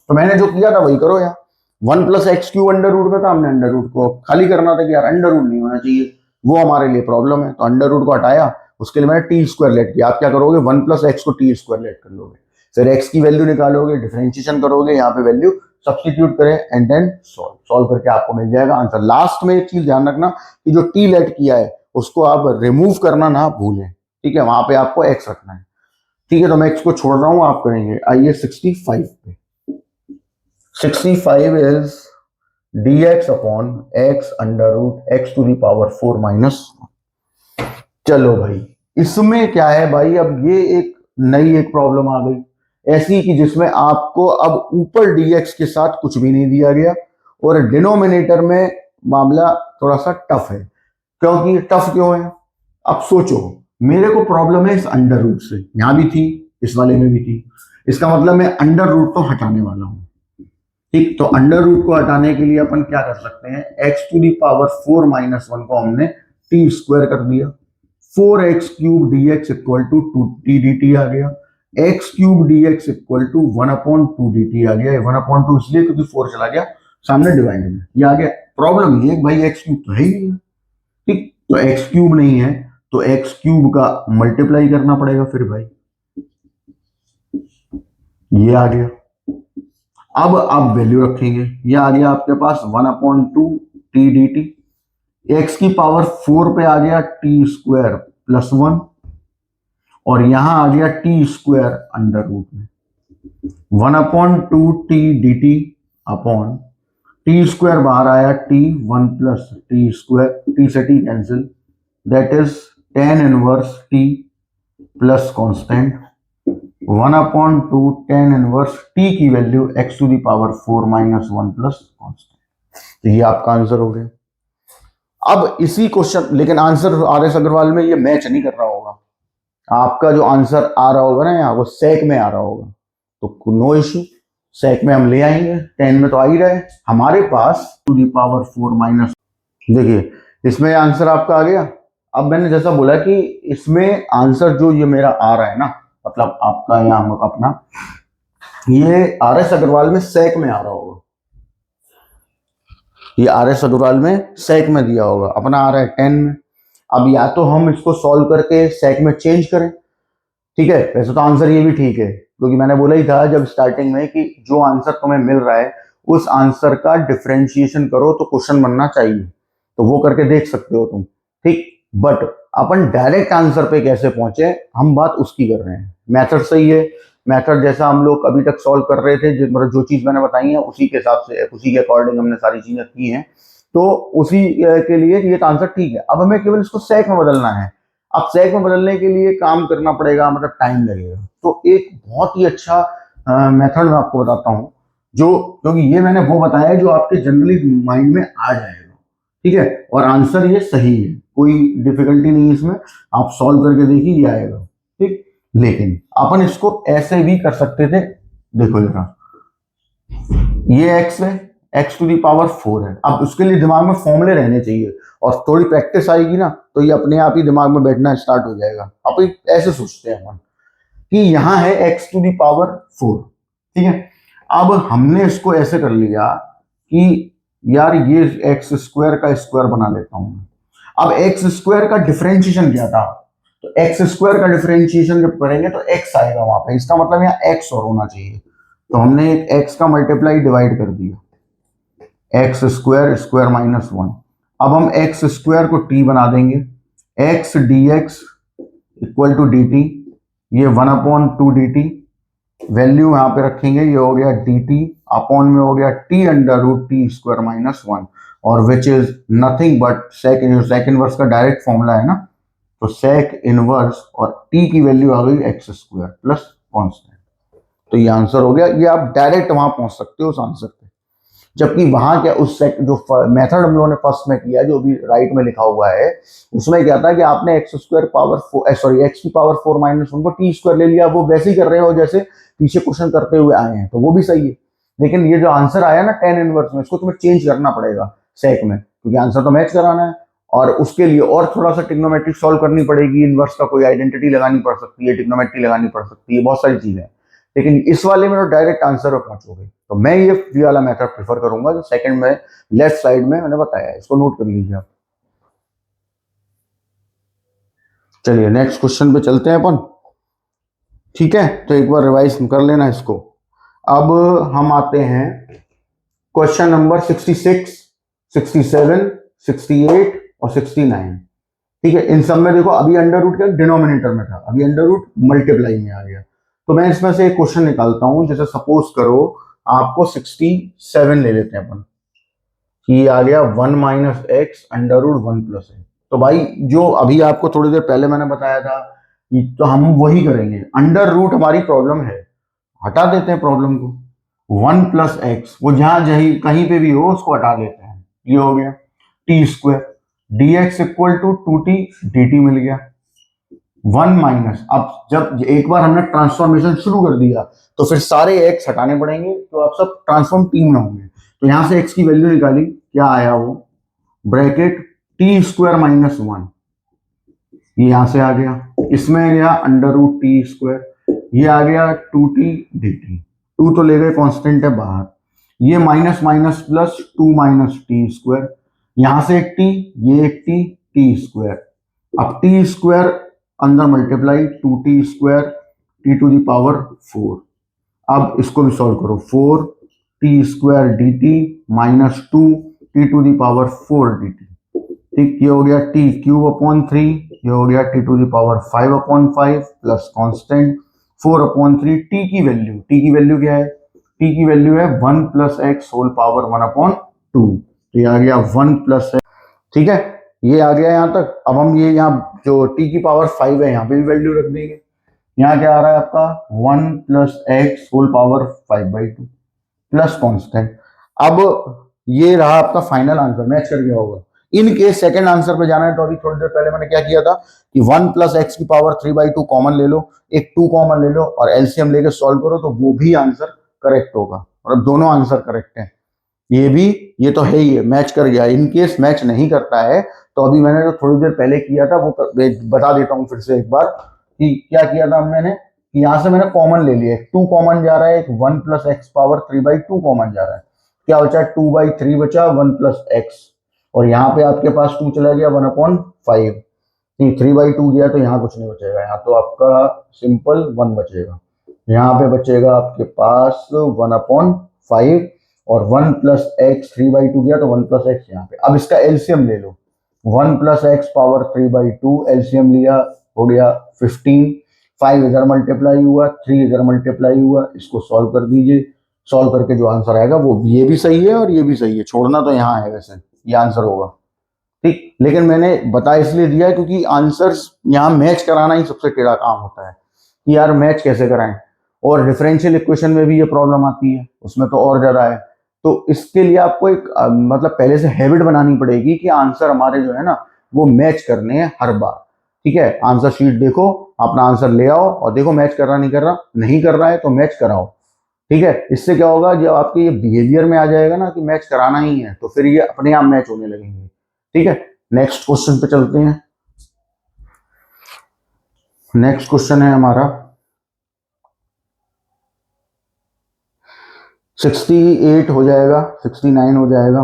तो मैंने जो किया था वही करो यार, 1 plus x cube under root में था, हमने अंडर रूट को खाली करना था कि यार अंडर रूट नहीं होना चाहिए, वो हमारे लिए प्रॉब्लम है, तो अंडर रूट को हटाया, उसके लिए मैंने टी स्क्वायर लेट किया। आप क्या करोगे, 1 प्लस एक्स को टी स्क्वायर लेट कर लोगे, फिर एक्स की वैल्यू निकालोगे, डिफरेंशिएशन करोगे, यहाँ पे वैल्यू सब्सटीट्यूट करें एंड देन सॉल्व करके आपको मिल जाएगा आंसर। लास्ट में एक चीज ध्यान रखना कि जो टी लेट किया है उसको आप रिमूव करना ना भूलें, ठीक है, वहां पे आपको एक्स रखना है। ठीक है, तो मैं एक्स को छोड़ रहा हूं, आप करेंगे। आइए 65 पे, 65 is dx upon x under root x to the power 4 minus. चलो भाई, इसमें क्या है भाई, अब ये एक नई एक प्रॉब्लम आ गई ऐसी कि जिसमें आपको अब ऊपर dx के साथ कुछ भी नहीं दिया गया और डिनोमिनेटर में मामला थोड़ा सा टफ है। क्योंकि टफ क्यों है, अब सोचो, मेरे को प्रॉब्लम है इस अंडर रूट से, यहां भी थी, इस वाले में भी थी, इसका मतलब मैं अंडर रूट को हटाने वाला हूं। ठीक, तो अंडर रूट को हटाने के लिए अपन क्या कर सकते हैं, x⁴ - 1 को हमने टी स्क्वायर कर दिया, 4x³ dx equal to 2t dt आ गया, x³ dx equal to 1/2 dt आ गया। 1/2 इसलिए क्योंकि 4 चला गया सामने डिवाइडेड में, ये आ गया। प्रॉब्लम ये भाई x³ तो है ही नहीं, ठीक, तो x³ नहीं है तो x³ का मल्टीप्लाई करना पड़ेगा फिर भाई, ये आ गया। अब आप वैल्यू रखेंगे, ये आ गया आपके पास 1/2 t dt, x की पावर 4 पे आ गया t² + 1, और यहां आ गया t² अंडर रूट में 1/2 t dt अपॉन t² बाहर आया t1 + t², t से t cancel, that is tan inverse t plus constant 1/2 tan inverse t की वैल्यू x⁴ - 1 प्लस कांस्टेंट। तो ये आपका आंसर हो गया। अब इसी क्वेश्चन, लेकिन आंसर आर एस अग्रवाल में ये मैच नहीं कर रहा होगा, आपका जो आंसर आ रहा होगा ना यहाँ वो सेक में आ रहा होगा, तो नो इश्यू, सेक में हम ले आएंगे, 10 में तो आ ही रहे हमारे पास ⁴ देखिए इसमें आंसर आपका आ गया। अब मैंने जैसा बोला कि इसमें आंसर जो ये मेरा आ रहा है ना, मतलब आपका यहाँ अपना ये आर एस अग्रवाल में सेक में आ रहा होगा, ये आर एस अग्रवाल में सेक में दिया होगा, अपना आ रहा है 10 में। अब या तो हम इसको सॉल्व करके सेक में चेंज करें, ठीक है, वैसे तो आंसर ये भी ठीक है, क्योंकि मैंने बोला ही था जब स्टार्टिंग में कि जो आंसर तुम्हें मिल रहा है उस आंसर का डिफरेंशिएशन करो तो क्वेश्चन बनना चाहिए, तो वो करके देख सकते हो तुम, ठीक। बट अपन डायरेक्ट आंसर पे कैसे पहुंचे, हम बात उसकी कर रहे हैं। मेथड सही है, मेथड जैसा हम लोग अभी तक सॉल्व कर रहे थे, मतलब जो चीज मैंने बताई है उसी के हिसाब से, उसी के अकॉर्डिंग हमने सारी चीजें की हैं, तो उसी के लिए ये आंसर ठीक है। अब हमें केवल इसको सेक में बदलना है। अब सेक में बदलने के लिए काम करना पड़ेगा, मतलब टाइम लगेगा। तो एक बहुत ही अच्छा मेथड मैं आपको बताता हूँ, जो क्योंकि ये मैंने वो बताया है जो आपके जनरली माइंड में आ जाएगा, ठीक है, और आंसर ये सही है, कोई डिफिकल्टी नहीं है इसमें, आप सॉल्व करके देखिए ये आएगा, ठीक। लेकिन अपन इसको ऐसे भी कर सकते थे, देखो जरा, ये x है, x⁴ है। अब उसके लिए दिमाग में फॉर्मूले रहने चाहिए, और थोड़ी प्रैक्टिस आएगी ना तो ये अपने आप ही दिमाग में बैठना स्टार्ट हो जाएगा। आप ऐसे सोचते हैं अपन कि यहाँ है x⁴, ठीक है। अब हमने इसको ऐसे कर लिया कि यार ये x² का स्क्वायर बना लेता हूं। अब x² का डिफरेंशिएशन क्या था, तो x² का डिफरेंशिएशन जब करेंगे तो x आएगा वहां पे, इसका मतलब यहाँ x और होना चाहिए, तो हमने एक x का मल्टीप्लाई डिवाइड कर दिया, x² स्क्वायर माइनस 1। अब हम x² को t बना देंगे, x dx equal to dt, ये 1/2 dt, वैल्यू यहां पे रखेंगे, ये हो गया dt अपॉन में हो गया t√t² - 1, और which is nothing but sec inverse का डायरेक्ट फॉर्मूला है ना, तो सेक इनवर्स और t की वैल्यू आ गई x² प्लस कांस्टेंट, तो ये आंसर हो गया। ये आप डायरेक्ट वहां पहुंच सकते हो उस आंसर पे, जबकि वहां क्या उस जो मेथड हम लोगों ने फर्स्ट में किया जो भी राइट में लिखा हुआ है, उसमें क्या था कि आपने x² x की पावर 4 - 1 को t² ले लिया, वो वैसे ही कर रहे हो जैसे पीछे क्वेश्चन करते हुए आए हैं, तो वो भी सही है। लेकिन ये जो आंसर आया ना tan इनवर्स में, इसको तुम्हें चेंज करना पड़ेगा सेक में, क्योंकि आंसर तो मैच कराना है, और उसके लिए और थोड़ा सा ट्रिग्नोमेट्री सॉल्व करनी पड़ेगी, इनवर्स का कोई आइडेंटिटी लगानी पड़ सकती है, ट्रिग्नोमेट्री लगानी पड़ सकती है, बहुत सारी चीजें। लेकिन इस वाले में तो डायरेक्ट आंसर पर पहुंचोगे, तो मैं ये वाला मेथड प्रेफर करूंगा जो सेकंड में लेफ्ट साइड में मैंने बताया है, इसको नोट कर लीजिए आप। चलिए नेक्स्ट क्वेश्चन पे चलते हैं अपन, ठीक है, तो एक बार रिवाइज कर लेना इसको। अब हम आते हैं क्वेश्चन नंबर 66, 67, 68 और 69, ठीक है। इन सब में देखो अभी अंडर रूट क्या डिनोमिनेटर में था, अभी अंडर रूट मल्टीप्लाई में आ गया, तो मैं इसमें से एक क्वेश्चन निकालता हूं, जैसे सपोज करो आपको 67 ले लेते हैं अपन, कि आ गया 1 - x √1 + x, तो भाई जो अभी आपको थोड़ी देर पहले मैंने बताया था, तो हम वही करेंगे, अंडर रूट हमारी प्रॉब्लम है, हटा देते हैं प्रॉब्लम को, 1 + x वो जहां जहीं कहीं पे भी हो उसको हटा देते हैं, ये हो गया t² dx equal to 2t dt मिल गया, वन माइनस, अब जब एक बार हमने ट्रांसफॉर्मेशन शुरू कर दिया तो फिर सारे एक्स हटाने पड़ेंगे, तो आप सब ट्रांसफॉर्म टी में होंगे। तो यहां से एक्स की वैल्यू निकाली, क्या आया वो, bracket T square minus one, ये यहां से आ गया, इसमें गया अंडर रूट टी स्क्वायर, ये आ गया two t d t, two तो ले गए कांस्टेंट है बाहर, ये minus minus plus two minus t square, यहां से एक टी, ये एक टी, टी स्क्वायर, अब टी स्क्वायर अंदर multiply two t square t to the power four, अब इसको भी सॉल्व करो, four t square d t minus two t to the power four d t, ठीक, ये हो गया टी क्यूब अपॉन थ्री, ये हो गया t to the power five upon five plus constant four upon three, t की वैल्यू क्या है, टी की वैल्यू है one plus x whole power one upon two, तो ये आ गया वन प्लस एक्स, ठीक है, ये आ गया यहां तक। अब हम ये यहाँ जो टी की पावर फाइव है यहाँ पे भी वैल्यू रख देंगे, यहाँ क्या आ रहा है आपका one plus x whole power five by two plus constant. अब ये रहा आपका फाइनल आंसर, मैच कर गया होगा। इन केस सेकंड आंसर पे जाना है तो अभी थोड़ी देर पहले मैंने क्या किया था कि वन प्लस एक्स की power three by two common ले लो, एक टू कॉमन ले लो और एलसीएम लेके सॉल्व करो, तो वो भी आंसर करेक्ट होगा, और अब दोनों आंसर करेक्ट है, ये भी, ये तो है ही है, मैच कर गया। इन केस मैच नहीं करता है तो अभी मैंने जो थोड़ी देर पहले किया था वो बता देता हूँ फिर से एक बार कि क्या किया था मैंने, कि यहां से मैंने कॉमन ले लिया, एक टू कॉमन जा रहा है, एक one plus x power three by two common जा रहा है, क्या बचा, टू बाई थ्री बचा, वन प्लस एक्स, और यहाँ पे आपके पास टू चला गया, वन अपॉन फाइव, नहीं थ्री बाई टू गया तो यहाँ कुछ नहीं बचेगा, यहाँ तो आपका सिंपल वन बचेगा, यहाँ पे बचेगा आपके पास वन अपॉन फाइव, और one plus x three by to गया तो वन प्लस एक्स यहाँ पे। अब इसका एलसीएम ले लो, one plus x power three by two, LCM लिया, हो गया 15, फाइव इधर मल्टीप्लाई हुआ, थ्री इधर मल्टीप्लाई हुआ, इसको सॉल्व कर दीजिए, सॉल्व करके जो आंसर आएगा वो ये भी सही है और ये भी सही है, छोड़ना तो यहाँ है, वैसे ये आंसर होगा, ठीक। लेकिन मैंने बता इसलिए दिया क्योंकि आंसर्स यहाँ मैच कराना ही सबसे टेढ़ा काम होता है कि यार मैच कैसे कराएं, और डिफरेंशियल इक्वेशन में भी ये प्रॉब्लम आती है, उसमें तो और ज्यादा है। तो इसके लिए आपको एक मतलब पहले से हैबिट बनानी पड़ेगी कि आंसर हमारे जो है ना वो मैच करने हैं हर बार, ठीक है। आंसर शीट देखो, अपना आंसर ले आओ और देखो मैच कर रहा नहीं कर रहा है तो मैच कराओ, ठीक है। इससे क्या होगा, जब आपके ये बिहेवियर में आ जाएगा ना कि मैच कराना ही है तो फिर ये अपने आप मैच होने लगेंगे, ठीक है। नेक्स्ट क्वेश्चन पे चलते हैं। नेक्स्ट क्वेश्चन है हमारा 68 हो जाएगा, 69 हो जाएगा।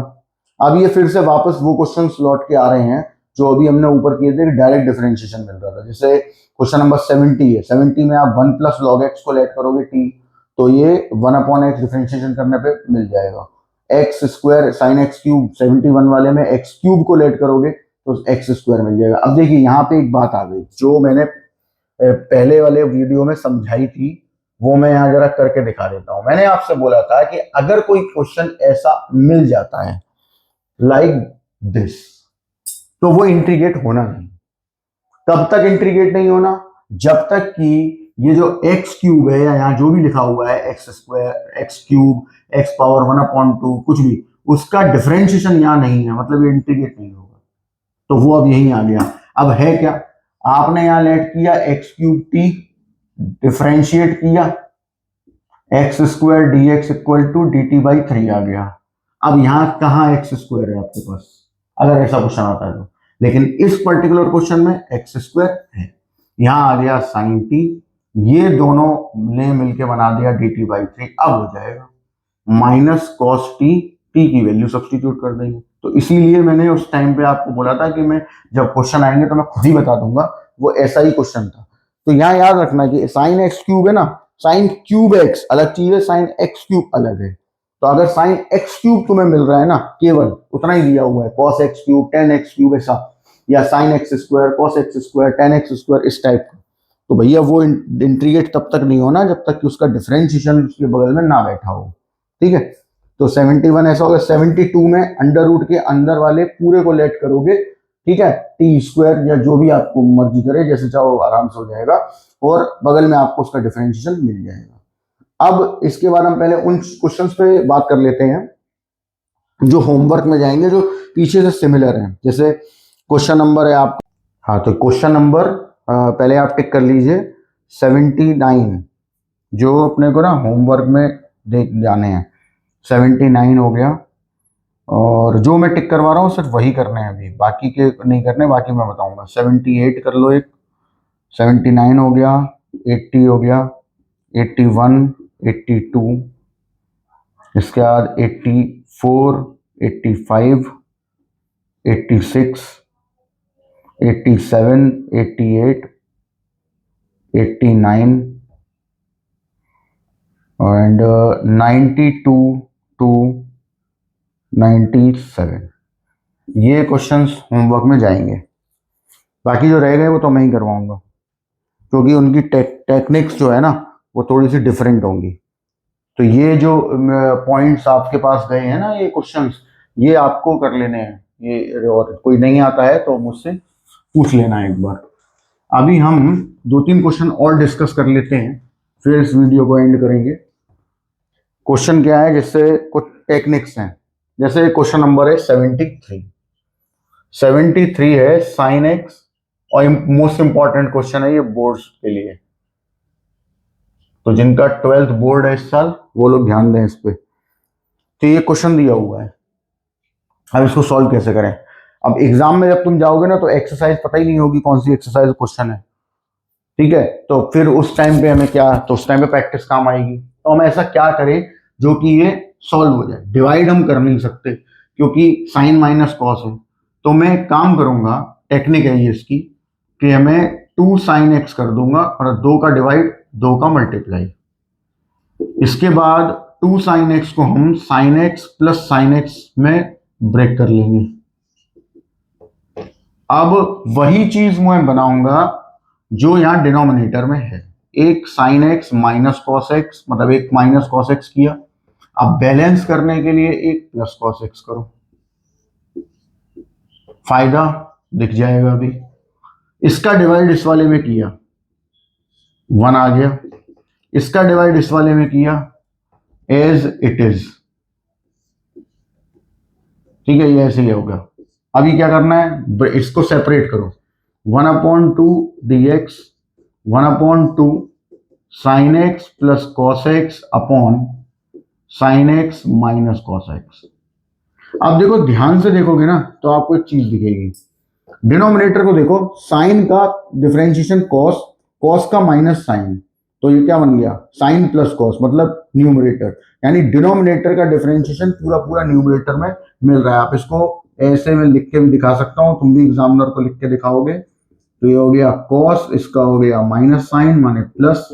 अब ये फिर से वापस वो क्वेश्चन लौट के आ रहे हैं जो अभी हमने ऊपर किए थे, डायरेक्ट डिफरेंशिएशन मिल रहा था। जैसे क्वेश्चन नंबर 70 है, 70 में आप वन प्लस लॉग एक्स को लेट करोगे टी, तो ये वन अपॉन एक्स डिफरेंशिएशन करने पे मिल जाएगा, x square sine x cube, 71 वाले में एक्स क्यूब को लेट करोगे तो एक्स स्क्वायर मिल जाएगा। अब देखिए यहाँ पे एक बात आ गई जो मैंने पहले वाले वीडियो में समझाई थी, वो मैं यहाँ जरा करके दिखा देता हूं। मैंने आपसे बोला था कि अगर कोई क्वेश्चन ऐसा मिल जाता है लाइक दिस, तो वो इंटीग्रेट होना नहीं। कब तक इंटीग्रेट नहीं होना, जब तक कि ये जो एक्स क्यूब है या यहाँ जो भी लिखा हुआ है x square x cube x power one upon to कुछ भी, उसका डिफरेंशिएशन यहाँ नहीं है, मतलब ये इंटीग्रेट नहीं होगा। तो वो अब यही आ गया। अब है क्या, आपने यहाँ लेट किया एक्स क्यूब टी, डिफरेंशिएट किया, x square d x equal to d t by three आ गया। अब यहां कहाँ एक्स स्क्वायर है आपके पास, अगर ऐसा क्वेश्चन आता है तो, लेकिन इस पर्टिकुलर क्वेश्चन में एक्स स्क्वायर है। यहां आ गया साइन टी, ये दोनों ने मिलके बना दिया डी टी बाई थ्री, अब हो जाएगा माइनस कॉस टी, टी की वैल्यू सब्सटीट्यूट कर देंगे। तो इसीलिए मैंने उस टाइम पे आपको बोला था कि मैं जब क्वेश्चन आएंगे तो मैं खुद ही बता दूंगा, वो ऐसा ही क्वेश्चन था। तो यहाँ याद रखना कि साइन एक्स क्यूब है ना, साइन क्यूब एक्स अलग चीज है, साइन एक्स क्यूब अलग है। तो अगर साइन एक्स क्यूब तुम्हें मिल रहा है ना, केवल उतना ही दिया हुआ है, cos x cube ten x cube ऐसा, या sine x square cos x square ten x square इस टाइप का, तो भैया वो इंटीग्रेट तब तक नहीं होना जब तक कि उसका डिफरेंशिएशन उसके बगल में ना बैठा हो, ठीक है। तो 71 ऐसा होगा, 72 में अंडर रूट के अंदर वाले पूरे को लेट करोगे, ठीक है, टी स्क्वायर या जो भी आपको मर्जी करे, जैसे चाहो आराम से हो जाएगा, और बगल में आपको उसका डिफरेंशिएशन मिल जाएगा। अब इसके बाद हम पहले उन क्वेश्चंस पे बात कर लेते हैं जो होमवर्क में जाएंगे, जो पीछे से सिमिलर हैं। जैसे क्वेश्चन नंबर है आपका, हाँ तो क्वेश्चन नंबर पहले आप टिक कर लीजिए 79, जो अपने को ना होमवर्क में देख जाने हैं। 79 हो गया, और जो मैं टिक करवा रहा हूँ सिर्फ वही करने हैं, अभी बाकी के नहीं करने, बाकी मैं बताऊंगा। 78 कर लो एक, 79 हो गया, 80 हो गया, 81, 82, इसके बाद 84, 85, 86, 87, 88, 89 एंड 92 टू 97। ये क्वेश्चंस होमवर्क में जाएंगे। बाकी जो रह गए वो तो मैं ही करवाऊंगा, क्योंकि उनकी टेक्निक्स जो है ना वो थोड़ी सी डिफरेंट होंगी। तो ये जो पॉइंट्स आपके पास गए हैं ना, ये क्वेश्चंस, ये आपको कर लेने हैं। ये और कोई नहीं आता है तो मुझसे पूछ लेना एक बार। अभी हम 2-3 क्वेश्चन और डिस्कस कर लेते हैं, फिर इस वीडियो को एंड करेंगे। क्वेश्चन क्या है, जिससे कुछ टेक्निक्स हैं। जैसे क्वेश्चन नंबर है 73। 73 है साइन एक्स, और मोस्ट इंपॉर्टेंट क्वेश्चन है ये बोर्ड्स के लिए। तो जिनका 12th बोर्ड है इस साल, वो लोग ध्यान दें इस पे। तो ये क्वेश्चन दिया हुआ है, अब इसको सॉल्व कैसे करें। अब एग्जाम में जब तुम जाओगे ना, तो एक्सरसाइज पता ही नहीं होगी कौन सी एक्सरसाइज क्वेश्चन है, ठीक है। तो फिर उस टाइम पे हमें क्या, तो उस टाइम पे प्रैक्टिस काम आएगी। तो हम ऐसा क्या करें जो कि ये सॉल्व हो जाए। डिवाइड हम कर नहीं सकते, क्योंकि साइन माइनस कॉस है। तो मैं काम करूंगा, टेक्निक है ये इसकी, कि हमें 2 साइन एक्स कर दूंगा, और 2 का डिवाइड, 2 का मल्टीप्लाई। इसके बाद 2 साइन एक्स को हम sign x plus sine x में ब्रेक कर लेंगे। अब वही चीज मैं बनाऊंगा जो यहां डिनोमिनेटर में है। एक sine x minus cos x, मतलब एक माइनस कॉस एक्स किया। अब बैलेंस करने के लिए एक प्लस कॉस एक्स करो, फायदा दिख जाएगा अभी। इसका डिवाइड इस वाले में किया, 1 आ गया। इसका डिवाइड इस वाले में किया, एज इट इज, ठीक है। ये ऐसे ही होगा। अभी क्या करना है, इसको सेपरेट करो। 1/2 dx, 1/2 sign x plus cos x upon sine x minus cos x. अब देखो, ध्यान से देखोगे ना तो आपको एक चीज दिखेगी। डिनोमिनेटर को देखो, साइन का डिफरेंशिएशन कॉस, कॉस का माइनस साइन, तो ये क्या बन गया, साइन प्लस कॉस, मतलब न्यूमरेटर। यानी डिनोमिनेटर का डिफरेंशिएशन पूरा पूरा न्यूमरेटर में मिल रहा है। आप इसको ऐसे में लिख के भी दिखा सकता हूं, तुम भी एग्जामिनर को लिख के दिखाओगे। तो ये हो गया कॉस, इसका हो गया माइनस साइन माने plus,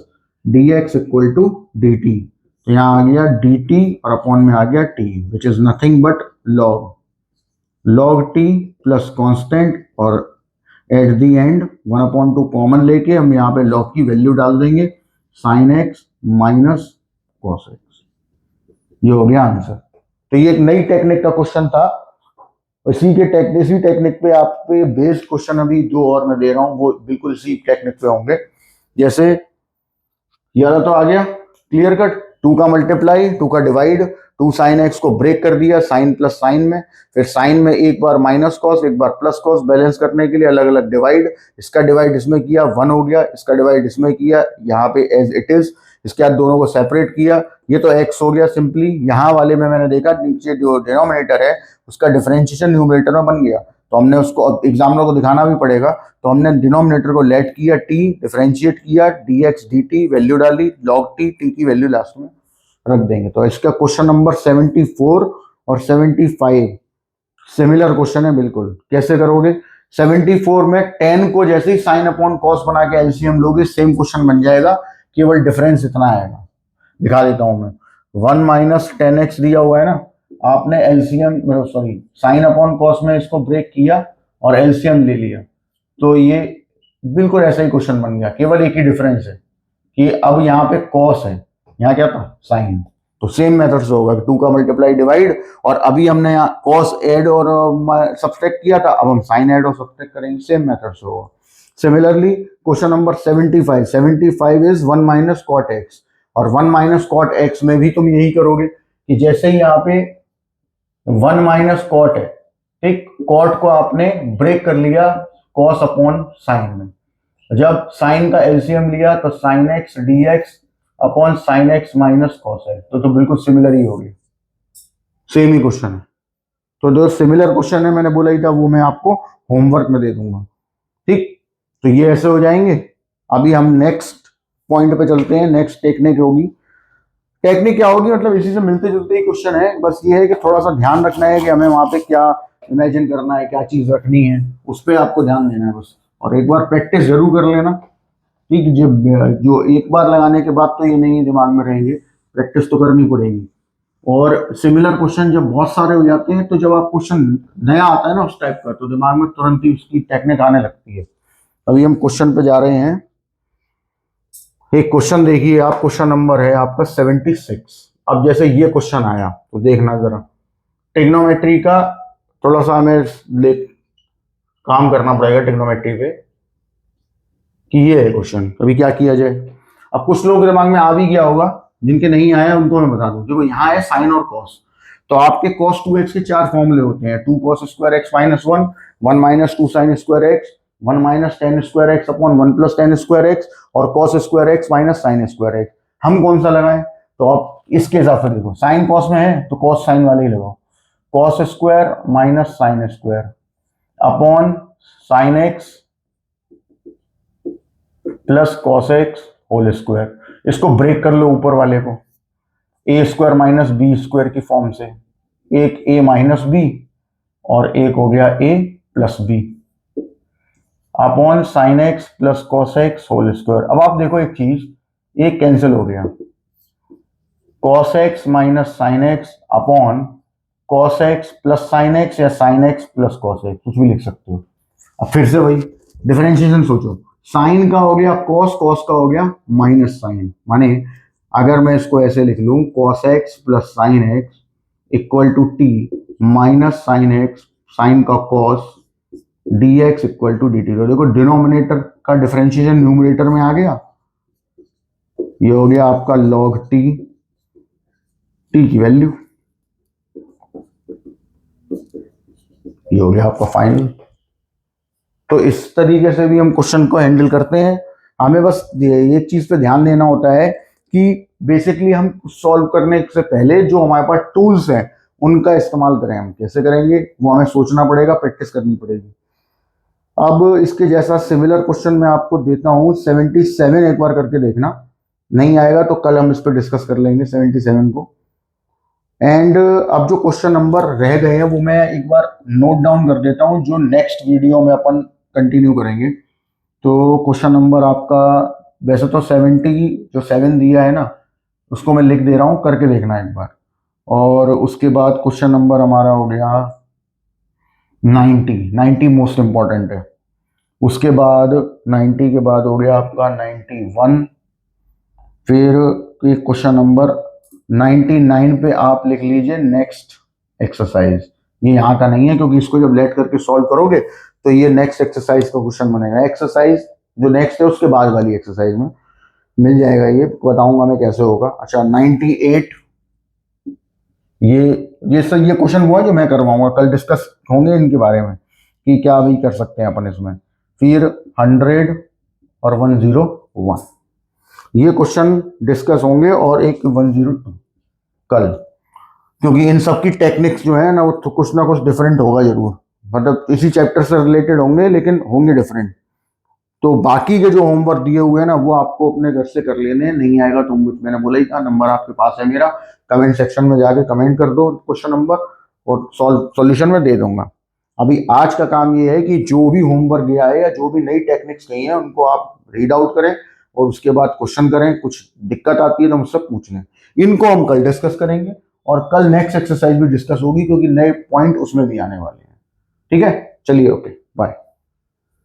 dx equal to dt। तो यहाँ आ गया dt और अपॉन में आ गया t, which is nothing but log, log t plus constant, और एट द एंड 1/2 कॉमन लेके हम यहाँ पे log की वैल्यू डाल देंगे, sine x minus cos x. ये हो गया आंसर। तो ये एक नई टेक्निक का क्वेश्चन था। इसी टेक्निक पे आप पे बेस्ड क्वेश्चन अभी 2 और मैं दे रहा हूँ, वो बिल्कुल इसी टेक्निक पे होंगे। जैसे ये वाला तो आ गया क्लियर कट, 2 का मल्टीप्लाई, 2 का डिवाइड, 2 साइन एक्स को ब्रेक कर दिया साइन प्लस साइन में, फिर साइन में एक बार माइनस कॉस, एक बार प्लस कॉस, बैलेंस करने के लिए अलग अलग डिवाइड। इसका डिवाइड इसमें किया, 1 हो गया। इसका डिवाइड इसमें किया, यहाँ पे एज इट इज। इसके बाद दोनों को सेपरेट किया, ये तो एक्स हो गया सिंपली। यहाँ वाले में मैंने देखा नीचे जो डिनोमिनेटर है उसका डिफरेंशिएशन न्यूमरेटर में बन गया, तो हमने उसको एग्जामिनर को दिखाना भी पड़ेगा। तो हमने डिनोमिनेटर को लेट किया t, डिफरेंशिएट किया dx dt, वैल्यू डाली log t, t की वैल्यू लास्ट में रख देंगे। तो इसका क्वेश्चन नंबर 74 और 75 सिमिलर क्वेश्चन है बिल्कुल। कैसे करोगे, 74 में 10 को जैसे ही साइन अपॉन कॉस बना के एलसीएम लोगे, सेम क्वेश्चन बन जाएगा, केवल डिफरेंस इतना आएगा। दिखा देता हूं मैं। 1 माइनस 10x दिया हुआ है ना, आपने LCM, sorry, sine upon cos में इसको ब्रेक किया और एलसीएम ले लिया, तो ये बिल्कुल ऐसा ही क्वेश्चन बन गया। केवल एक ही डिफरेंस है कि अब यहाँ पे कॉस है, यहाँ क्या था, साइन। तो सेम मेथड से होगा, 2 का मल्टीप्लाई डिवाइड, और अभी हमने यहाँ कॉस ऐड और सब्सट्रैक्ट किया था, अब हम साइन ऐड और सब्सट्रैक्ट करेंगे, सेम मेथड से होगा। Similarly question number 75 is 1 minus cot x, और 1 माइनस कॉट एक्स में भी तुम यही करोगे कि जैसे ही यहाँ पे 1 माइनस कॉट है, ठीक, कॉट को आपने ब्रेक कर लिया कॉस अपॉन साइन में, जब साइन का एलसीएम लिया तो sine x d x upon sine x minus cos x, तो बिल्कुल सिमिलर ही होगी, सेम ही क्वेश्चन है। तो जो सिमिलर क्वेश्चन है मैंने बोला ही था वो मैं आपको होमवर्क में दे दूंगा, ठीक। तो ये ऐसे हो जाएंगे। अभी हम नेक्स्ट पॉइंट पे चलते हैं। नेक्स्ट टेक्निक होगी, टेक्निक क्या होगी मतलब इसी से मिलते जुलते ही क्वेश्चन है, बस ये है कि थोड़ा सा ध्यान रखना है कि हमें वहां पे क्या इमेजिन करना है, क्या चीज रखनी है, उस पर आपको ध्यान देना है बस। और एक बार प्रैक्टिस जरूर कर लेना, ठीक। जब जो एक बार लगाने के बाद तो ये नहीं दिमाग में रहेंगे, प्रैक्टिस तो करनी पड़ेगी। और सिमिलर क्वेश्चन जब बहुत सारे हो जाते हैं तो जब आप क्वेश्चन नया आता है ना उस टाइप का, तो दिमाग में तुरंत ही उसकी टेक्निक आने लगती है। अभी हम क्वेश्चन पे जा रहे हैं। एक क्वेश्चन देखिए आप, क्वेश्चन नंबर है आपका 76। अब जैसे ये क्वेश्चन आया तो देखना जरा, ट्रिग्नोमेट्री का थोड़ा सा हमें काम करना पड़ेगा ट्रिग्नोमेट्री पे, कि ये है क्वेश्चन, अभी क्या किया जाए। अब कुछ लोगों के दिमाग में आ भी गया होगा, जिनके नहीं आया उनको मैं बता दूं। देखो यहाँ है साइन और कॉस, तो आपके कॉस 2x के चार फॉर्मूले होते हैं, 2 cos square x minus 1, 1 minus 2 sine square x, 1 minus tan square x upon 1 plus tan square x, और cos square x minus sine square x. हम कौन सा लगाएं? तो आप इसके हिसाब से देखो, साइन कॉस में है तो कॉस साइन वाले ही लगाओ, cos square minus sine square upon sine x plus cos x whole square. इसको ब्रेक कर लो ऊपर वाले को, a square minus b square की फॉर्म से, एक ए माइनस बी और एक हो गया a plus b upon sine x plus cos x whole square. अब आप देखो एक चीज, एक कैंसिल हो गया, cos x minus sine x upon cos x plus sine x या sign x plus cos x, कुछ भी लिख सकते हो। अब फिर से वही डिफरेंशिएशन सोचो, साइन का हो गया कॉस, कॉस का हो गया माइनस साइन, माने अगर मैं इसको ऐसे लिख लूं, cos x plus sine x equal to t minus sine x sine का cos d x equal to d t. तो देखो डिनोमिनेटर का डिफरेंशिएशन न्यूमरेटर में आ गया, ये हो गया आपका लॉग टी, टी की वैल्यू, ये हो गया आपका फाइनल। तो इस तरीके से भी हम क्वेश्चन को हैंडल करते हैं। हमें बस ये चीज पे ध्यान देना होता है कि बेसिकली हम सॉल्व करने से पहले जो हमारे पास टूल्स हैं उनका इस्तेमाल करें। हम कैसे करेंगे वो हमें सोचना पड़ेगा, प्रैक्टिस करनी पड़ेगी। अब इसके जैसा सिमिलर क्वेश्चन मैं आपको देता हूं 77, एक बार करके देखना, नहीं आएगा तो कल हम इस पर डिस्कस कर लेंगे 77 को। एंड अब जो क्वेश्चन नंबर रह गए हैं वो मैं एक बार नोट डाउन कर देता हूं, जो नेक्स्ट वीडियो में अपन कंटिन्यू करेंगे। तो क्वेश्चन नंबर आपका, वैसे तो 70 जो 7 दिया है ना उसको मैं लिख दे रहा हूँ, करके देखना एक बार। और उसके बाद क्वेश्चन नंबर हमारा हो गया 90 मोस्ट इंपॉर्टेंट है। उसके बाद 90 के बाद हो गया आपका 91। फिर एक क्वेश्चन नंबर 99 पे आप लिख लीजिए नेक्स्ट एक्सरसाइज। ये यहाँ का नहीं है क्योंकि इसको जब लेट करके सॉल्व करोगे तो ये नेक्स्ट एक्सरसाइज का क्वेश्चन बनेगा। एक्सरसाइज जो नेक्स्ट है उसके बाद वाली एक्सरसाइज में मिल जाएगा, ये बताऊंगा मैं कैसे होगा। अच्छा 98, ये सर ये क्वेश्चन वो है जो मैं करवाऊंगा, कल डिस्कस होंगे इनके बारे में कि क्या भी कर सकते हैं अपन इसमें। फिर 100 और 101 ये क्वेश्चन डिस्कस होंगे, और एक 102 कल, क्योंकि इन सब की टेक्निक्स जो है ना वो तो कुछ ना कुछ डिफरेंट होगा जरूर, मतलब इसी चैप्टर से रिलेटेड होंगे लेकिन होंगे डिफरेंट। तो बाकी के जो होमवर्क दिए हुए हैं ना वो आपको अपने घर से कर लेने हैं, नहीं आएगा तो मैंने बोला ही था नंबर आपके पास है मेरा, कमेंट सेक्शन में जाके कमेंट कर दो क्वेश्चन नंबर और सॉल्यूशन में दे दूंगा। अभी आज का काम ये है कि जो भी होमवर्क दिया है या जो भी नई टेक्निक्स कही है उनको आप रीड आउट करें और उसके बाद क्वेश्चन करें। कुछ दिक्कत आती है तो मुझसे पूछ लें, इनको हम कल डिस्कस करेंगे और कल नेक्स्ट एक्सरसाइज भी डिस्कस होगी क्योंकि नए पॉइंट उसमें भी आने वाले हैं। ठीक है, चलिए, ओके, बाय।